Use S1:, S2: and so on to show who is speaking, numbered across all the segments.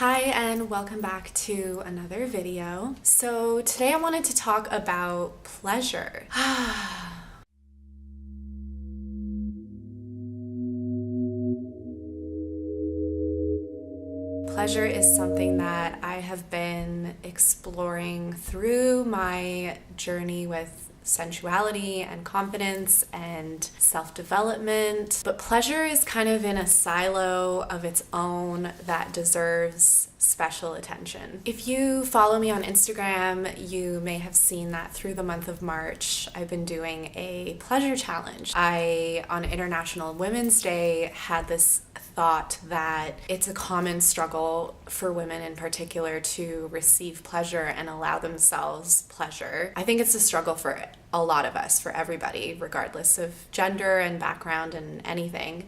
S1: Hi and welcome back to another video. So today I wanted to talk about pleasure. Pleasure is something that I have been exploring through my journey with sensuality and confidence and self-development, but pleasure is kind of in a silo of its own that deserves special attention. If you follow me on Instagram, you may have seen that through the month of March, I've been doing a pleasure challenge. On International Women's Day, had this thought that it's a common struggle for women in particular to receive pleasure and allow themselves pleasure. I think it's a struggle for a lot of us, for everybody, regardless of gender and background and anything,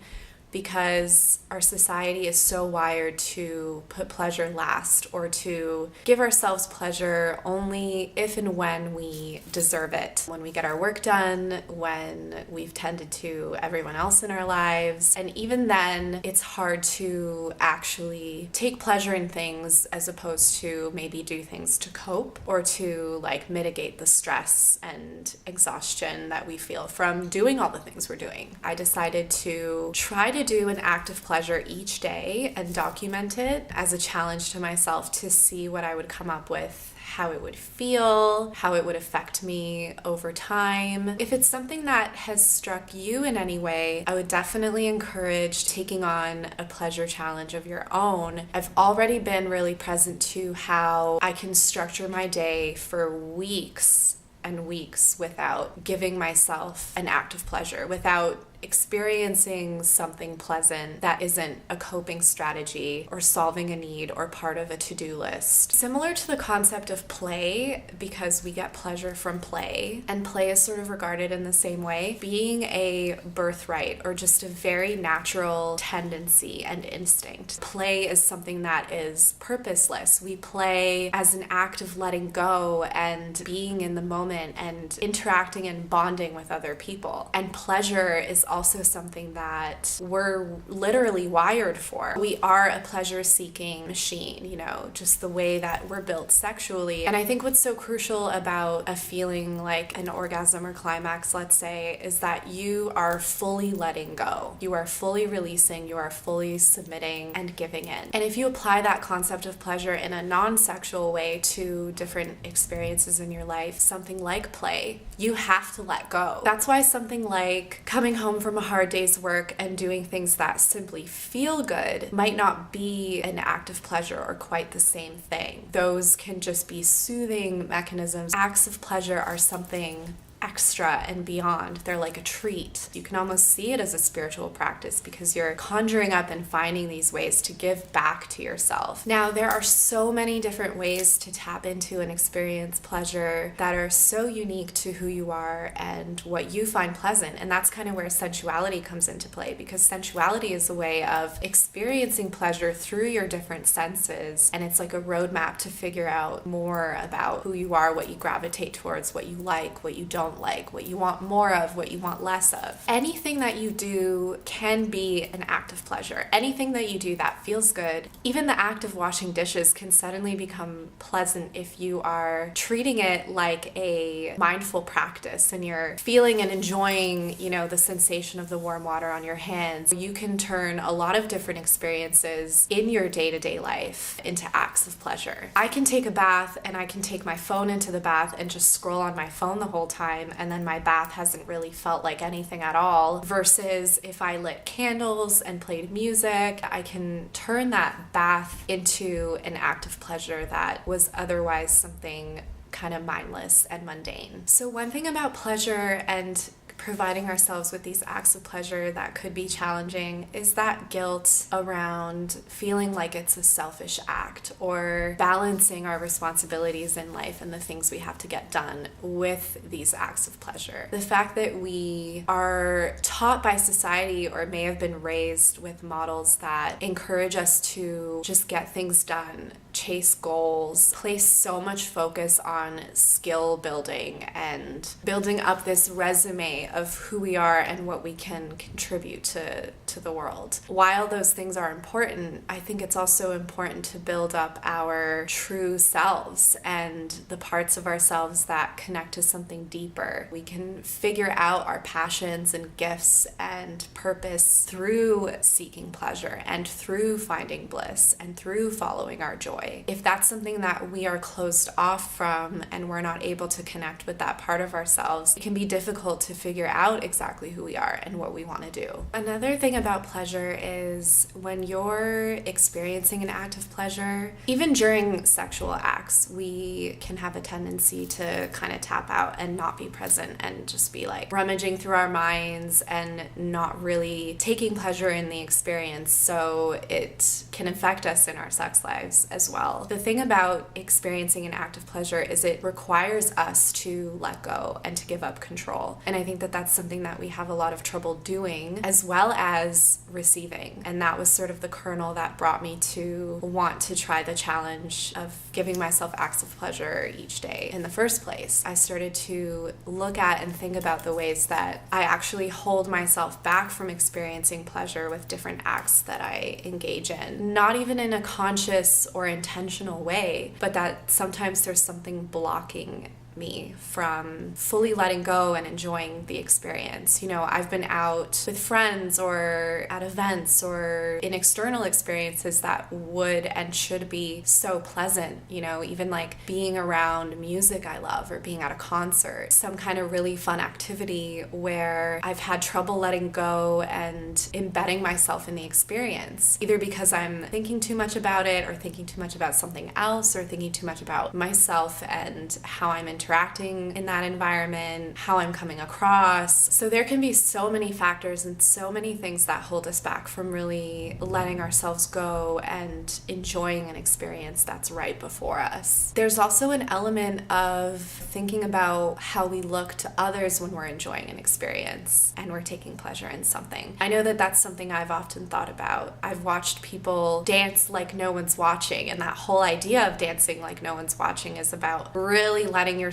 S1: because our society is so wired to put pleasure last or to give ourselves pleasure only if and when we deserve it. When we get our work done, when we've tended to everyone else in our lives. And even then, it's hard to actually take pleasure in things as opposed to maybe do things to cope or to mitigate the stress and exhaustion that we feel from doing all the things we're doing. I decided to try to do an act of pleasure each day and document it as a challenge to myself to see what I would come up with, how it would feel, how it would affect me over time. If it's something that has struck you in any way, I would definitely encourage taking on a pleasure challenge of your own. I've already been really present to how I can structure my day for weeks and weeks without giving myself an act of pleasure, without experiencing something pleasant that isn't a coping strategy or solving a need or part of a to-do list. Similar to the concept of play, because we get pleasure from play, and play is sort of regarded in the same way, being a birthright or just a very natural tendency and instinct. Play is something that is purposeless. We play as an act of letting go and being in the moment and interacting and bonding with other people. And pleasure is also something that we're literally wired for. We are a pleasure-seeking machine, just the way that we're built sexually. And I think what's so crucial about a feeling like an orgasm or climax, let's say, is that you are fully letting go. You are fully releasing, you are fully submitting and giving in. And if you apply that concept of pleasure in a non-sexual way to different experiences in your life, something like play, you have to let go. That's why something like coming home from a hard day's work and doing things that simply feel good might not be an act of pleasure or quite the same thing. Those can just be soothing mechanisms. Acts of pleasure are something extra and beyond. They're like a treat. You can almost see it as a spiritual practice because you're conjuring up and finding these ways to give back to yourself. Now, there are so many different ways to tap into and experience pleasure that are so unique to who you are and what you find pleasant. And that's kind of where sensuality comes into play, because sensuality is a way of experiencing pleasure through your different senses. And it's like a roadmap to figure out more about who you are, what you gravitate towards, what you like, what you don't like, what you want more of, what you want less of. Anything that you do can be an act of pleasure. Anything that you do that feels good, even the act of washing dishes, can suddenly become pleasant if you are treating it like a mindful practice and you're feeling and enjoying, the sensation of the warm water on your hands. You can turn a lot of different experiences in your day-to-day life into acts of pleasure. I can take a bath and I can take my phone into the bath and just scroll on my phone the whole time, and then my bath hasn't really felt like anything at all, versus if I lit candles and played music, I can turn that bath into an act of pleasure that was otherwise something kind of mindless and mundane. So one thing about pleasure and providing ourselves with these acts of pleasure that could be challenging is that guilt around feeling like it's a selfish act, or balancing our responsibilities in life and the things we have to get done with these acts of pleasure. The fact that we are taught by society or may have been raised with models that encourage us to just get things done, chase goals, place so much focus on skill building and building up this resume of who we are and what we can contribute to the world. While those things are important, I think it's also important to build up our true selves and the parts of ourselves that connect to something deeper. We can figure out our passions and gifts and purpose through seeking pleasure and through finding bliss and through following our joy. If that's something that we are closed off from and we're not able to connect with that part of ourselves, it can be difficult to figure out exactly who we are and what we want to do. Another thing about pleasure is when you're experiencing an act of pleasure, even during sexual acts, we can have a tendency to kind of tap out and not be present and just be like rummaging through our minds and not really taking pleasure in the experience. So it can affect us in our sex lives as well. The thing about experiencing an act of pleasure is it requires us to let go and to give up control. And I think that that's something that we have a lot of trouble doing, as well as receiving. And that was sort of the kernel that brought me to want to try the challenge of giving myself acts of pleasure each day in the first place. I started to look at and think about the ways that I actually hold myself back from experiencing pleasure with different acts that I engage in. Not even in a conscious or intentional way, but that sometimes there's something blocking me from fully letting go and enjoying the experience. You know, I've been out with friends or at events or in external experiences that would and should be so pleasant, you know, even like being around music I love or being at a concert, some kind of really fun activity where I've had trouble letting go and embedding myself in the experience, either because I'm thinking too much about it or thinking too much about something else or thinking too much about myself and how I'm interacting in that environment, how I'm coming across. So there can be so many factors and so many things that hold us back from really letting ourselves go and enjoying an experience that's right before us. There's also an element of thinking about how we look to others when we're enjoying an experience and we're taking pleasure in something. I know that that's something I've often thought about. I've watched people dance like no one's watching, and that whole idea of dancing like no one's watching is about really letting yourself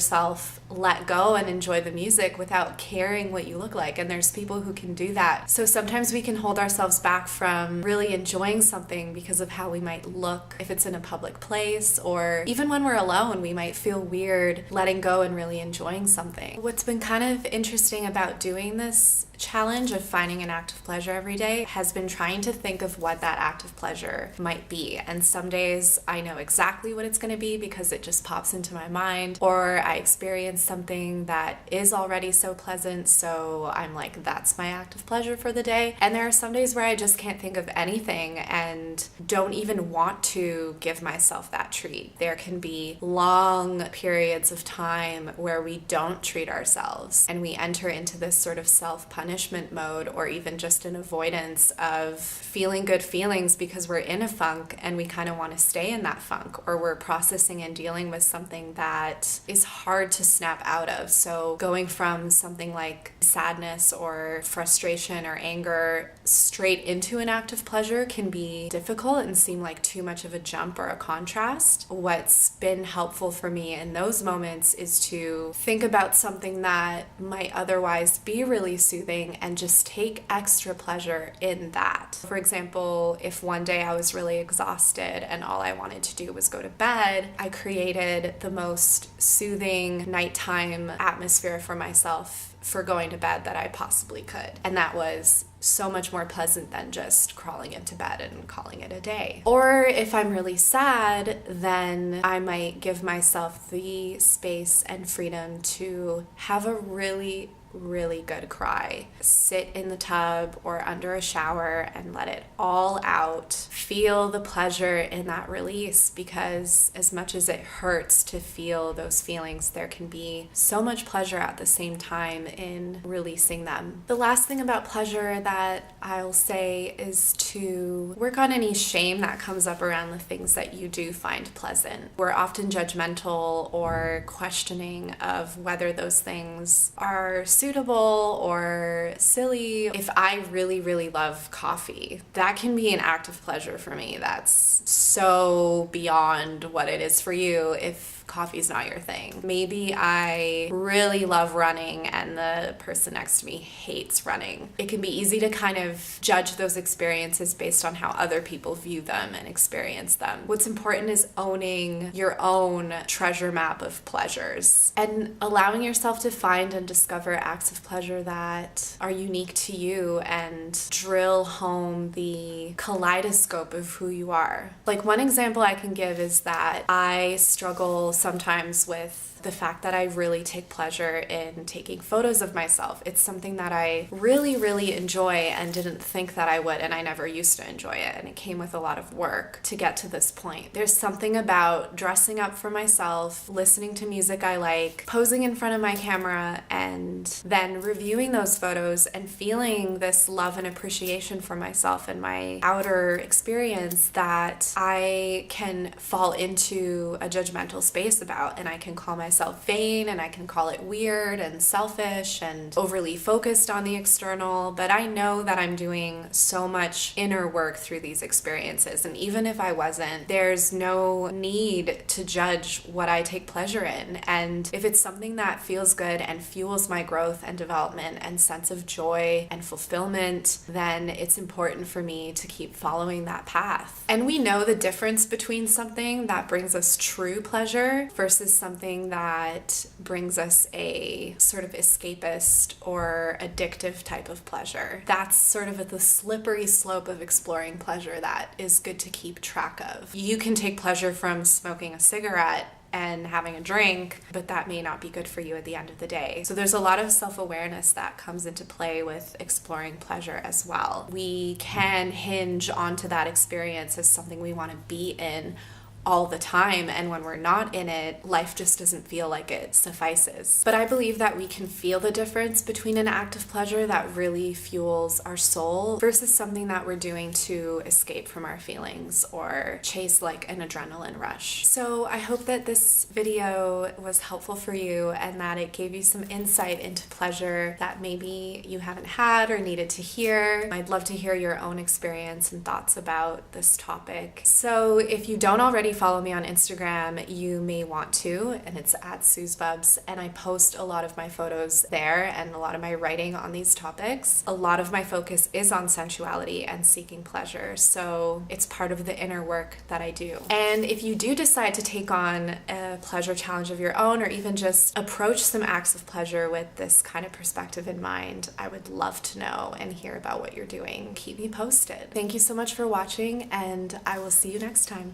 S1: let go and enjoy the music without caring what you look like. And there's people who can do that. So sometimes we can hold ourselves back from really enjoying something because of how we might look if it's in a public place, or even when we're alone, we might feel weird letting go and really enjoying something. What's been kind of interesting about doing this challenge of finding an act of pleasure every day has been trying to think of what that act of pleasure might be. And some days I know exactly what it's going to be because it just pops into my mind, or I experience something that is already so pleasant, so I'm like, that's my act of pleasure for the day. And there are some days where I just can't think of anything and don't even want to give myself that treat. There can be long periods of time where we don't treat ourselves and we enter into this sort of self-punishment mode, or even just an avoidance of feeling good feelings because we're in a funk and we kind of want to stay in that funk, or we're processing and dealing with something that is hard to snap out of. So going from something like sadness or frustration or anger straight into an act of pleasure can be difficult and seem like too much of a jump or a contrast. What's been helpful for me in those moments is to think about something that might otherwise be really soothing and just take extra pleasure in that. For example, if one day I was really exhausted and all I wanted to do was go to bed, I created the most soothing nighttime atmosphere for myself for going to bed that I possibly could. And that was so much more pleasant than just crawling into bed and calling it a day. Or if I'm really sad, then I might give myself the space and freedom to have a really good cry. Sit in the tub or under a shower and let it all out. Feel the pleasure in that release, because as much as it hurts to feel those feelings, there can be so much pleasure at the same time in releasing them. The last thing about pleasure that I'll say is to work on any shame that comes up around the things that you do find pleasant. We're often judgmental or questioning of whether those things are suitable or silly. If I really love coffee, that can be an act of pleasure for me. That's so beyond what it is for you. If coffee's not your thing. Maybe I really love running and the person next to me hates running. It can be easy to kind of judge those experiences based on how other people view them and experience them. What's important is owning your own treasure map of pleasures and allowing yourself to find and discover acts of pleasure that are unique to you and drill home the kaleidoscope of who you are. Like, one example I can give is that I struggle sometimes with the fact that I really take pleasure in taking photos of myself. It's something that I really, really enjoy and didn't think that I would, and I never used to enjoy it, and it came with a lot of work to get to this point. There's something about dressing up for myself, listening to music I like, posing in front of my camera, and then reviewing those photos and feeling this love and appreciation for myself and my outer experience that I can fall into a judgmental space about, and I can call myself vain, and I can call it weird and selfish and overly focused on the external, but I know that I'm doing so much inner work through these experiences, and even if I wasn't, there's no need to judge what I take pleasure in. And if it's something that feels good and fuels my growth and development and sense of joy and fulfillment, then it's important for me to keep following that path. And we know the difference between something that brings us true pleasure versus something that brings us a sort of escapist or addictive type of pleasure. That's sort of at the slippery slope of exploring pleasure that is good to keep track of. You can take pleasure from smoking a cigarette and having a drink, but that may not be good for you at the end of the day. So there's a lot of self-awareness that comes into play with exploring pleasure as well. We can hinge onto that experience as something we want to be in all the time, and when we're not in it, life just doesn't feel like it suffices. But I believe that we can feel the difference between an act of pleasure that really fuels our soul versus something that we're doing to escape from our feelings or chase like an adrenaline rush. So I hope that this video was helpful for you and that it gave you some insight into pleasure that maybe you haven't had or needed to hear. I'd love to hear your own experience and thoughts about this topic. So if you don't already follow me on Instagram, you may want to, and it's at SuzBubs, and I post a lot of my photos there and a lot of my writing on these topics. A lot of my focus is on sensuality and seeking pleasure, so it's part of the inner work that I do. And if you do decide to take on a pleasure challenge of your own, or even just approach some acts of pleasure with this kind of perspective in mind, I would love to know and hear about what you're doing. Keep me posted. Thank you so much for watching, and I will see you next time.